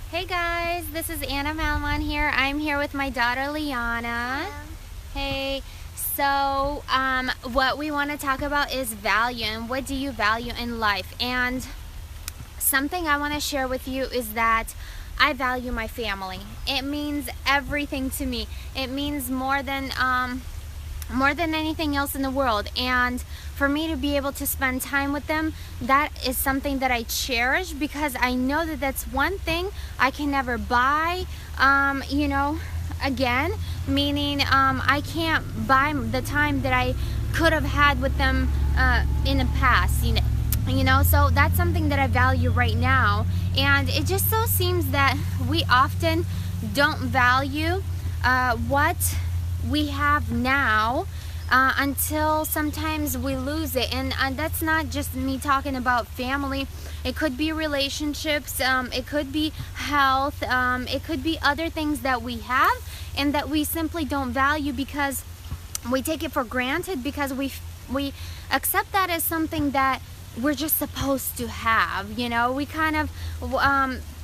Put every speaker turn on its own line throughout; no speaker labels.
Hey guys, this is Anna Malman here. I'm here with my daughter Liana. Hey, so what we want to talk about is value and what do you value in life. And something I want to share with you is that I value my family. It means everything to me. It means more than anything else in the world, and for me to be able to spend time with them, that is something that I cherish, because I know that that's one thing I can never buy again, meaning I can't buy the time that I could have had with them in the past, so that's something that I value right now. And it just so seems that we often don't value what we have now until sometimes we lose it. And that's not just me talking about family. It could be relationships, it could be health, it could be other things that we have and that we simply don't value because we take it for granted, because we accept that as something that we're just supposed to have. We kind of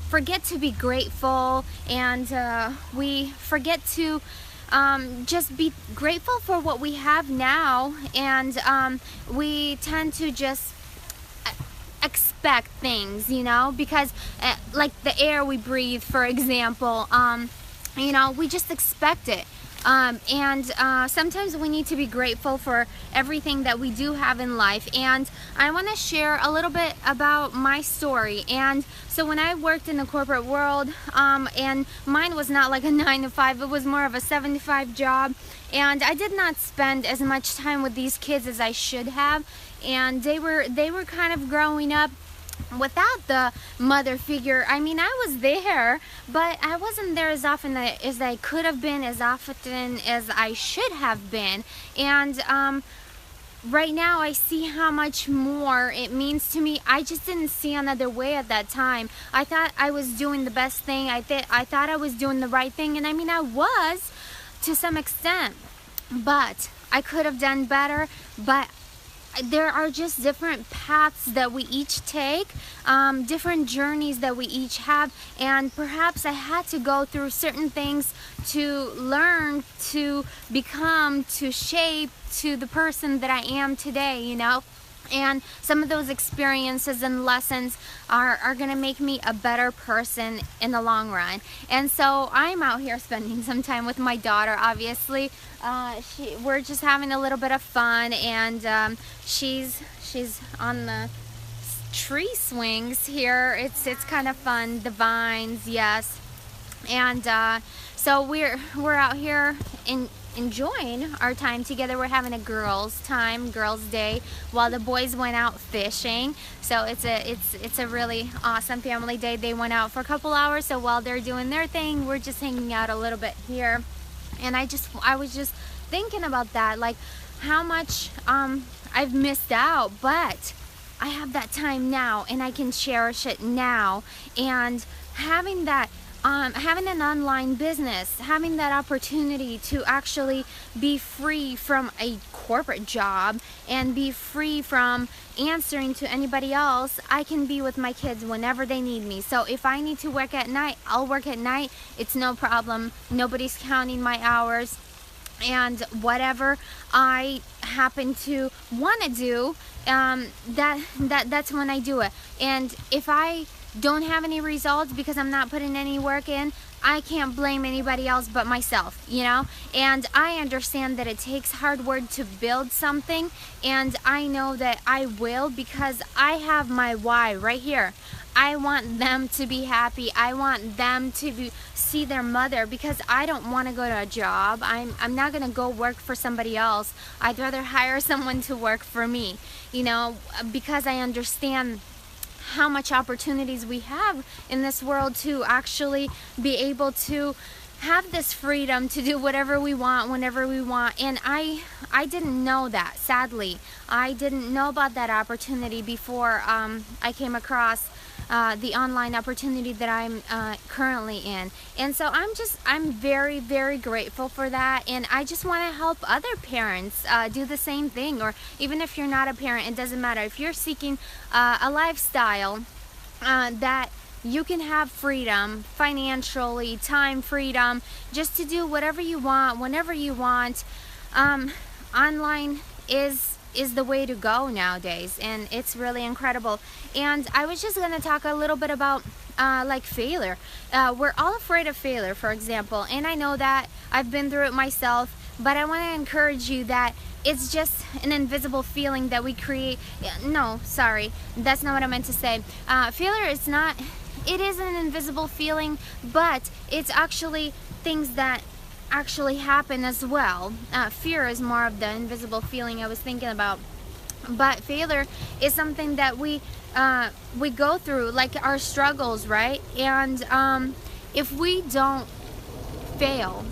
forget to be grateful, and we forget to just be grateful for what we have now, and we tend to just expect things, because like the air we breathe, for example, we just expect it. And sometimes we need to be grateful for everything that we do have in life. And I want to share a little bit about my story. And so when I worked in the corporate world, and mine was not like a 9 to 5, it was more of a 7 to 5 job. And I did not spend as much time with these kids as I should have. And they were kind of growing up without the mother figure. I mean, I was there, but I wasn't there as often as I could have been, as often as I should have been. And right now I see how much more it means to me. I just didn't see another way at that time. I thought I was doing the best thing. I thought I was doing the right thing, and I mean, I was to some extent, but I could have done better. But there are just different paths that we each take, different journeys that we each have, and perhaps I had to go through certain things to learn, to become, to shape to the person that I am today, And some of those experiences and lessons are going to make me a better person in the long run. And so I'm out here spending some time with my daughter, obviously. We're just having a little bit of fun, and she's on the tree swings here. It's kind of fun. The vines, yes. And so we're out here enjoying our time together. We're having a girls' day, while the boys went out fishing. So it's a really awesome family day. They went out for a couple hours, so while they're doing their thing, we're just hanging out a little bit here. And I was just thinking about that, like how much I've missed out, but I have that time now, and I can cherish it now. And having that having an online business, having that opportunity to actually be free from a corporate job and be free from answering to anybody else, I can be with my kids whenever they need me. So if I need to work at night, I'll work at night. It's no problem. Nobody's counting my hours. And whatever I happen to want to do, that's when I do it. And if I don't have any results because I'm not putting any work in, I can't blame anybody else but myself, And I understand that it takes hard work to build something, and I know that I will, because I have my why right here. I want them to be happy. I want them to see their mother, because I don't want to go to a job. I'm not going to go work for somebody else. I'd rather hire someone to work for me, because I understand how much opportunities we have in this world to actually be able to have this freedom to do whatever we want whenever we want. And I didn't know that, sadly. I didn't know about that opportunity before I came across the online opportunity that I'm currently in. And so I'm very, very grateful for that. And I just want to help other parents do the same thing. Or even if you're not a parent, it doesn't matter. If you're seeking a lifestyle that you can have freedom financially, time freedom, just to do whatever you want, whenever you want. Online is the way to go nowadays, and it's really incredible. And I was just gonna talk a little bit about like failure. We're all afraid of failure, for example, and I know that I've been through it myself, but I want to encourage you that it's just an invisible feeling that we create. No, sorry, that's not what I meant to say. Failure is not, it is an invisible feeling, but it's actually things that actually happen as well. Fear is more of the invisible feeling I was thinking about, but failure is something that we go through, like our struggles, right? And if we don't fail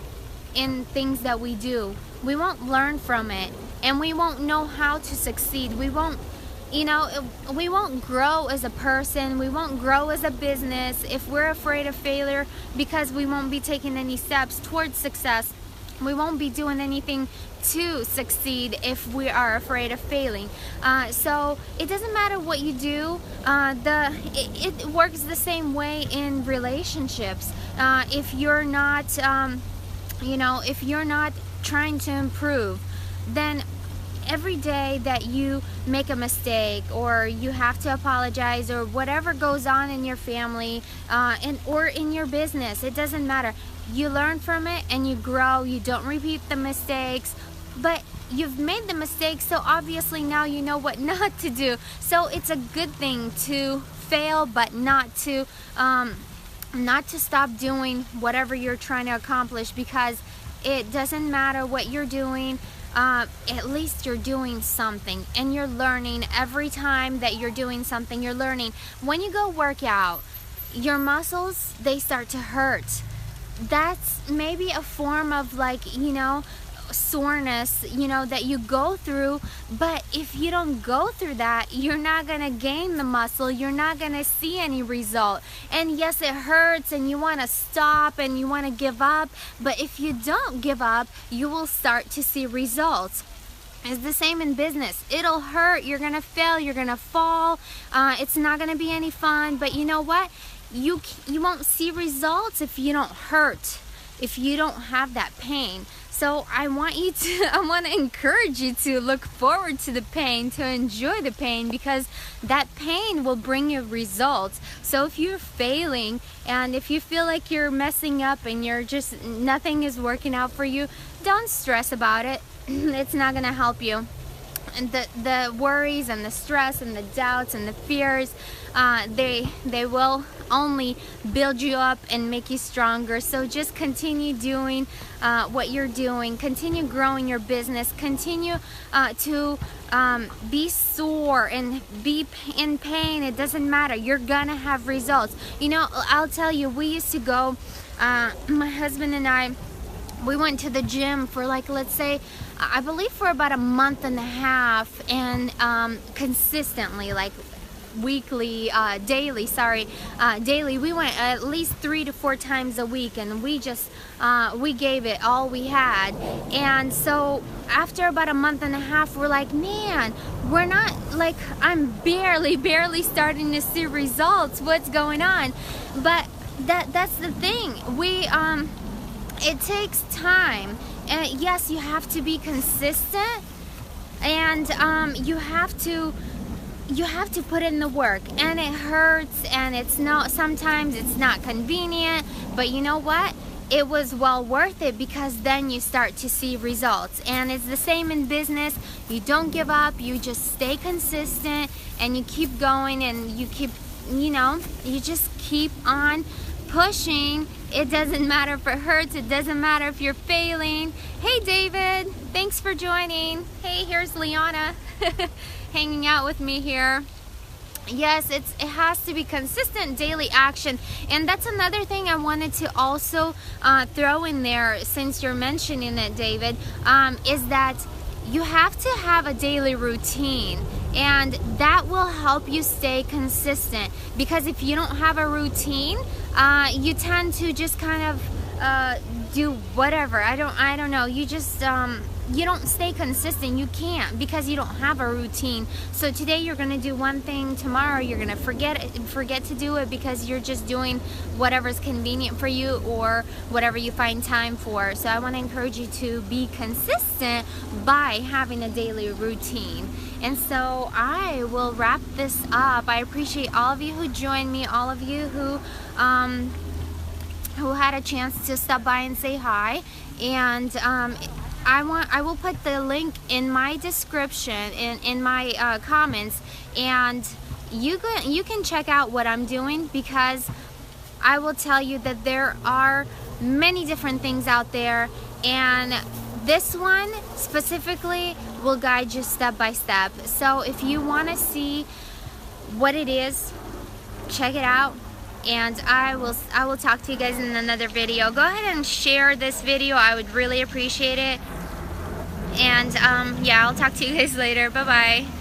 in things that we do, we won't learn from it, and we won't know how to succeed. We won't, we won't grow as a person, we won't grow as a business if we're afraid of failure, because we won't be taking any steps towards success. We won't be doing anything to succeed if we are afraid of failing. So it doesn't matter what you do. It works the same way in relationships. If you're not, if you're not trying to improve, then every day that you make a mistake, or you have to apologize, or whatever goes on in your family or in your business, it doesn't matter. You learn from it and you grow. You don't repeat the mistakes, but you've made the mistakes, so obviously now you know what not to do. So it's a good thing to fail, but not to stop doing whatever you're trying to accomplish, because it doesn't matter what you're doing. At least you're doing something, and you're learning. Every time that you're doing something, you're learning. When you go work out, your muscles, they start to hurt. That's maybe a form of, like, soreness, that you go through. But if you don't go through that, you're not gonna gain the muscle, you're not gonna see any result. And yes, it hurts, and you want to stop, and you want to give up, but if you don't give up, you will start to see results. It's the same in business. It'll hurt, you're gonna fail, you're gonna fall, it's not gonna be any fun. But you know what, you won't see results if you don't hurt, if you don't have that pain. So I want to encourage you to look forward to the pain, to enjoy the pain, because that pain will bring you results. So if you're failing, and if you feel like you're messing up and nothing is working out for you, don't stress about it. It's not going to help you. And the worries and the stress and the doubts and the fears, they will only build you up and make you stronger. So just continue doing what you're doing. Continue growing your business. Continue to be sore and be in pain. It doesn't matter. You're gonna have results. I'll tell you, we used to go, my husband and I, we went to the gym for, like, let's say, I believe for about a month and a half, and consistently, like weekly, daily, we went at least 3 to 4 times a week, and we gave it all we had. And so after about a month and a half, we're like, man, we're not, like, I'm barely starting to see results. What's going on? But that's the thing. It takes time, and yes, you have to be consistent, and you have to put in the work, and it hurts, and sometimes it's not convenient, but you know what? It was well worth it, because then you start to see results. And it's the same in business. You don't give up, you just stay consistent, and you keep going, and you just keep on pushing. It doesn't matter if it hurts, it doesn't matter if you're failing. Hey David, thanks for joining. Hey, here's Liana hanging out with me here. Yes, it has to be consistent daily action. And that's another thing I wanted to also throw in there, since you're mentioning it, David, is that you have to have a daily routine, and that will help you stay consistent. Because if you don't have a routine, you tend to just kind of do whatever. I don't know. You just you don't stay consistent. You can't, because you don't have a routine. So today you're gonna do one thing, tomorrow you're gonna forget to do it because you're just doing whatever's convenient for you or whatever you find time for. So I want to encourage you to be consistent by having a daily routine. And so I will wrap this up. I appreciate all of you who joined me, all of you who had a chance to stop by and say hi. And I will put the link in my description, in my comments, and you can check out what I'm doing, because I will tell you that there are many different things out there, and this one specifically will guide you step by step. So if you want to see what it is, check it out. And I will talk to you guys in another video. Go ahead and share this video. I would really appreciate it. And yeah, I'll talk to you guys later. Bye bye.